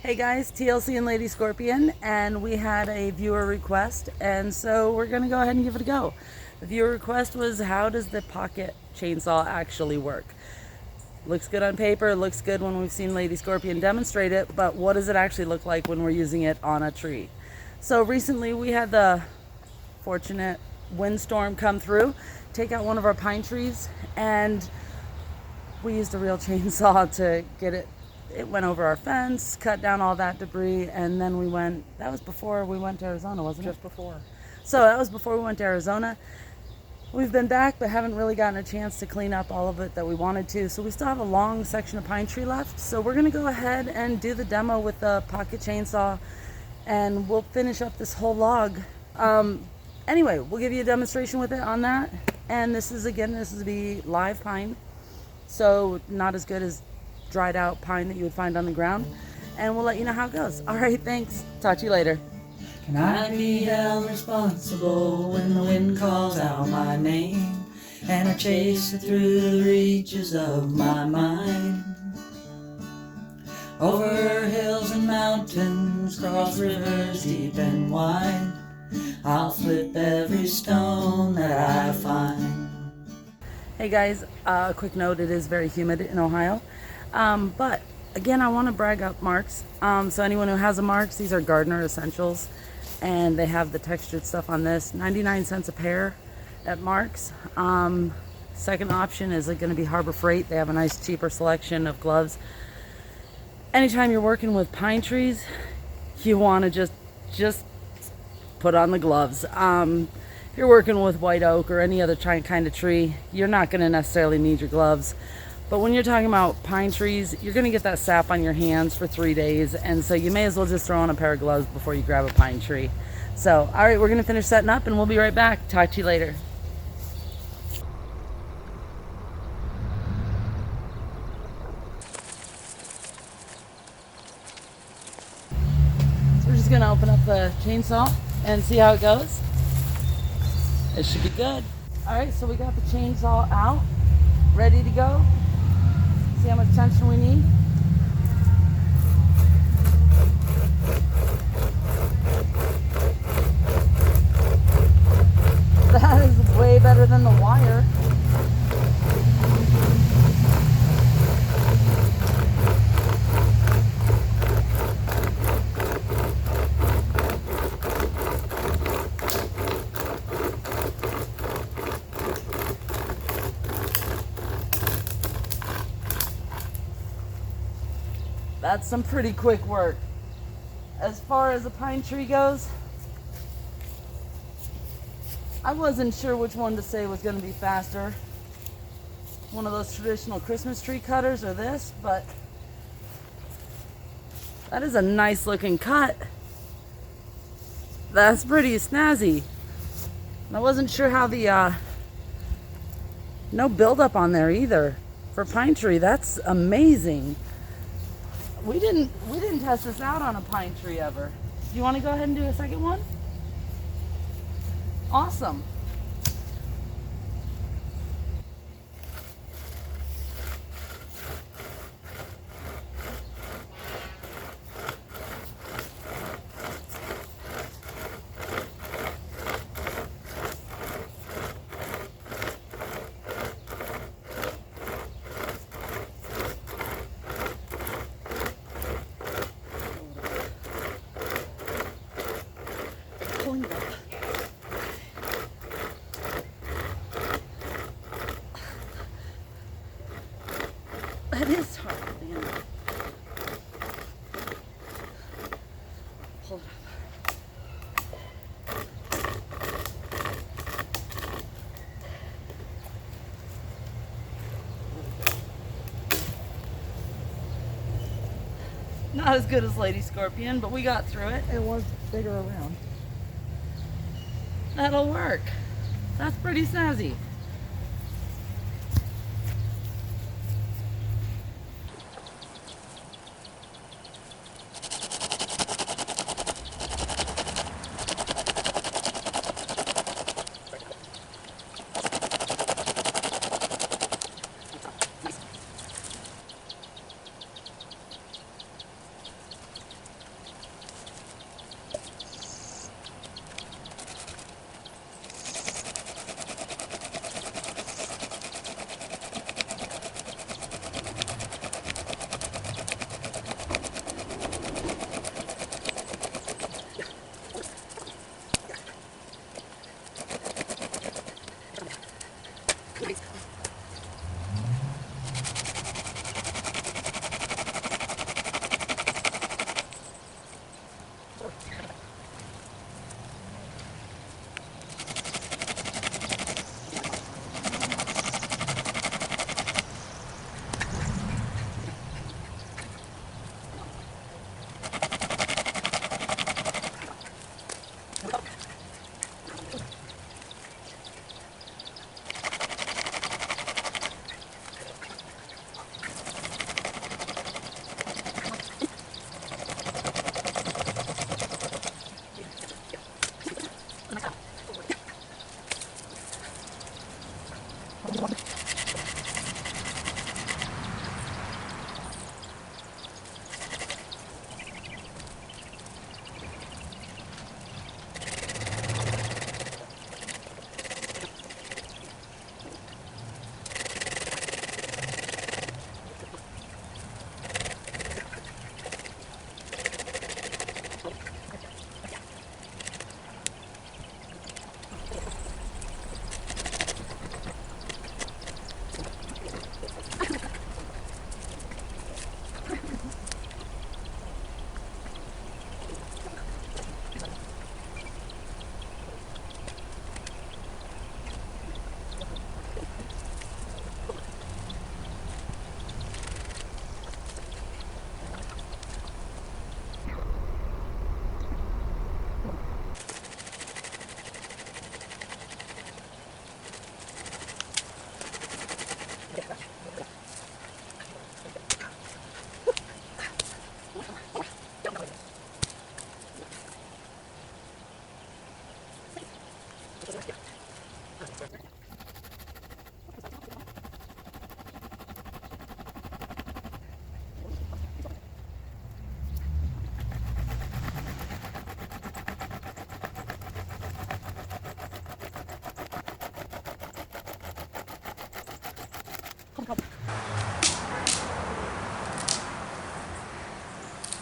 Hey guys, TLC and LadyScorpion, and we had a viewer request, and so we're going to go ahead and give it a go. The viewer request was, how does the pocket chainsaw actually work? Looks good on paper, looks good when we've seen LadyScorpion demonstrate it, but what does it actually look like when we're using it on a tree? So recently we had the fortunate windstorm come through, take out one of our pine trees, and we used a real chainsaw to get it. It went over our fence, cut down all that debris, and then we went, that was before we went to Arizona, wasn't it? Just before. So that was before we went to Arizona. We've been back, but haven't really gotten a chance to clean up all of it that we wanted to. So we still have a long section of pine tree left. So we're gonna go ahead and do the demo with the pocket chainsaw, and we'll finish up this whole log. Anyway, we'll give you a demonstration with it on that. And this is the live pine. So not as good as dried out pine that you would find on the ground, and we'll let you know how it goes. All right, thanks. Talk to you later. Can I be held responsible when the wind calls out my name and I chase it through the reaches of my mind? Over hills and mountains, across rivers deep and wide, I'll flip every stone that I find. Hey guys, a quick note, it is very humid in Ohio. But again, I want to brag up Marks. So anyone who has a Marks, these are gardener essentials, and they have the textured stuff on this. 99 cents a pair at Marks. Second option is going to be Harbor Freight. They have a nice cheaper selection of gloves. Anytime you're working with pine trees, you want to just put on the gloves. If you're working with white oak or any other kind of tree, you're not going to necessarily need your gloves. But when you're talking about pine trees, you're going to get that sap on your hands for 3 days. And so you may as well just throw on a pair of gloves before you grab a pine tree. So, all right, we're going to finish setting up and we'll be right back. Talk to you later. So we're just going to open up the chainsaw and see how it goes. It should be good. All right, so we got the chainsaw out, ready to go. See how much tension we need? That is way better than the wire. That's some pretty quick work. As far as a pine tree goes, I wasn't sure which one to say was going to be faster. One of those traditional Christmas tree cutters or this, but that is a nice looking cut. That's pretty snazzy. And I wasn't sure how the, no buildup on there either. For pine tree, that's amazing. We didn't test this out on a pine tree ever. Do you want to go ahead and do a second one? Awesome. Pulling it up. That is hard, man. Pull it up. Not as good as LadyScorpion, but we got through it. It was bigger around. That'll work. That's pretty snazzy.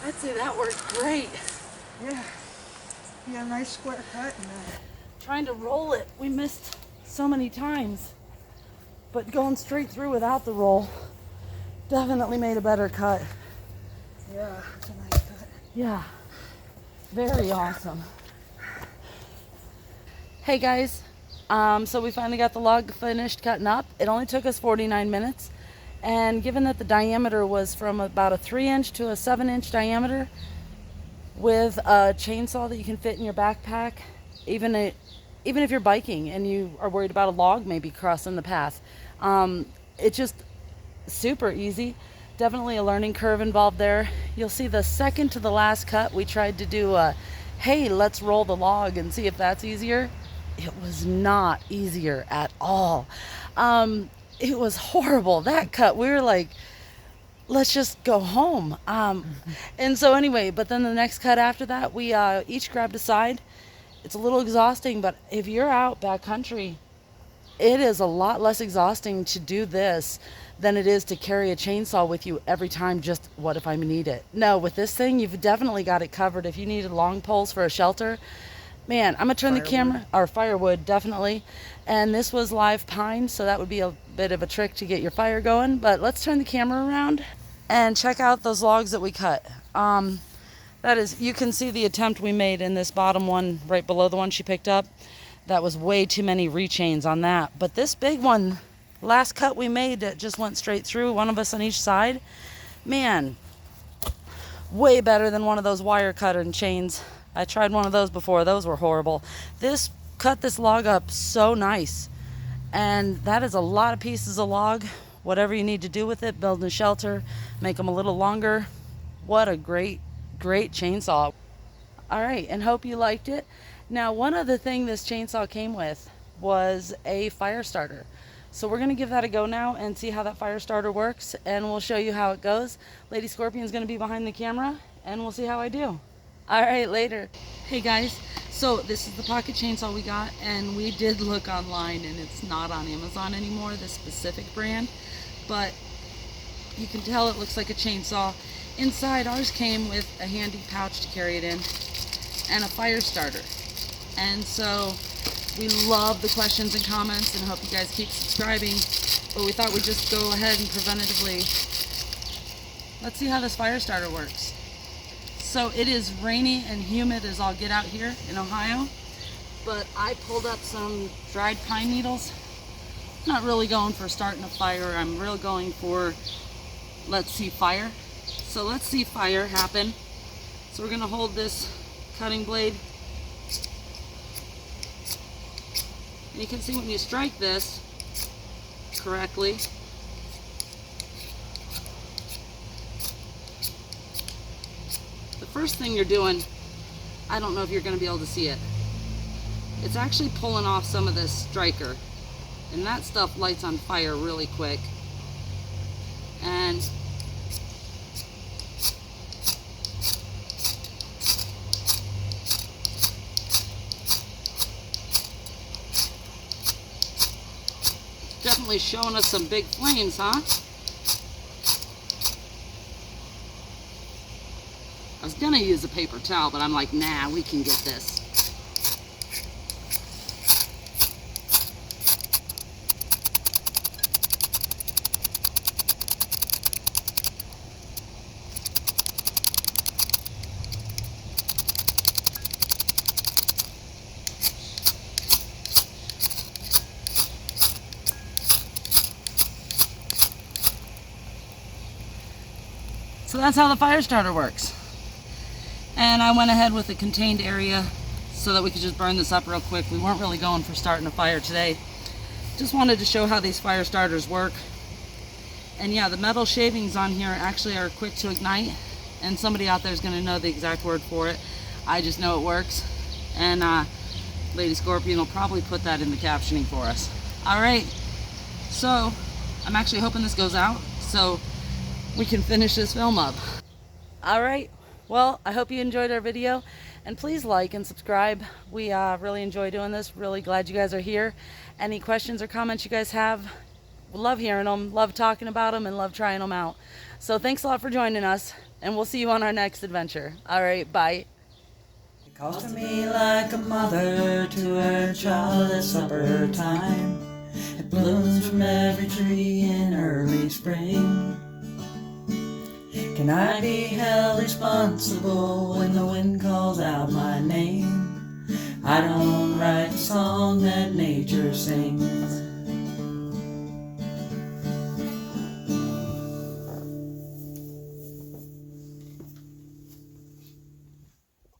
I'd say that worked great. Yeah. Yeah, nice square cut. And, Trying to roll it, we missed so many times. But going straight through without the roll definitely made a better cut. yeah, it's a nice cut. Yeah, very awesome. Hey guys, so we finally got the log finished cutting up. It only took us 49 minutes. And given that the diameter was from about a 3-inch to a 7-inch diameter, with a chainsaw that you can fit in your backpack, even if you're biking and you are worried about a log maybe crossing the path, it's just super easy. Definitely a learning curve involved there. You'll see the second to the last cut, we tried to do a, hey, let's roll the log and see if that's easier. It was not easier at all. It was horrible. That cut, we were like, let's just go home. And so anyway, but then the next cut after that, we each grabbed a side. It's a little exhausting, but if you're out backcountry, it is a lot less exhausting to do this than it is to carry a chainsaw with you every time. Just what if I need it? No, with this thing, you've definitely got it covered. If you needed long poles for a shelter, man, I'm gonna turn the camera, or firewood, definitely. And this was live pine, so that would be a bit of a trick to get your fire going. But let's turn the camera around and check out those logs that we cut. That is, you can see the attempt we made in this bottom one right below the one she picked up. That was way too many rechains on that. But this big one, last cut we made that just went straight through, one of us on each side, man, way better than one of those wire cutter and chains. I tried one of those before. Those were horrible. This cut this log up so nice. And that is a lot of pieces of log. Whatever you need to do with it, build a shelter, make them a little longer. What a great chainsaw. All right, and hope you liked it. Now, one other thing this chainsaw came with was a fire starter. So we're gonna give that a go now and see how that fire starter works, and we'll show you how it goes. Lady Scorpion's gonna be behind the camera, and we'll see how I do. All right, later. Hey guys, so this is the pocket chainsaw we got, and we did look online, and it's not on Amazon anymore, this specific brand, but you can tell it looks like a chainsaw. Inside, ours came with a handy pouch to carry it in and a fire starter. And so we love the questions and comments, and hope you guys keep subscribing, but we thought we'd just go ahead and preventatively, let's see how this fire starter works. So it is rainy and humid as all get out here in Ohio, but I pulled up some dried pine needles. Not really going for starting a fire, I'm really going for let's see fire. So let's see fire happen. So we're gonna hold this cutting blade, and you can see when you strike this correctly, the first thing you're doing, I don't know if you're going to be able to see it, it's actually pulling off some of this striker, and that stuff lights on fire really quick. And definitely showing us some big flames, huh? I was gonna use a paper towel, but I'm like, nah, we can get this. So that's how the fire starter works. And I went ahead with a contained area so that we could just burn this up real quick. We weren't really going for starting a fire today. Just wanted to show how these fire starters work. And yeah, the metal shavings on here actually are quick to ignite, and somebody out there is going to know the exact word for it. I just know it works, and Lady Scorpion will probably put that in the captioning for us. All right, so I'm actually hoping this goes out so we can finish this film up. All right, well, I hope you enjoyed our video, and please like and subscribe. We really enjoy doing this. Really glad you guys are here. Any questions or comments you guys have, we love hearing them, love talking about them, and love trying them out. So thanks a lot for joining us. And we'll see you on our next adventure. All right, bye. It calls to me like a mother to her child at supper time. It blooms from every tree in early spring. Can I be held responsible when the wind calls out my name? I don't write the song that nature sings.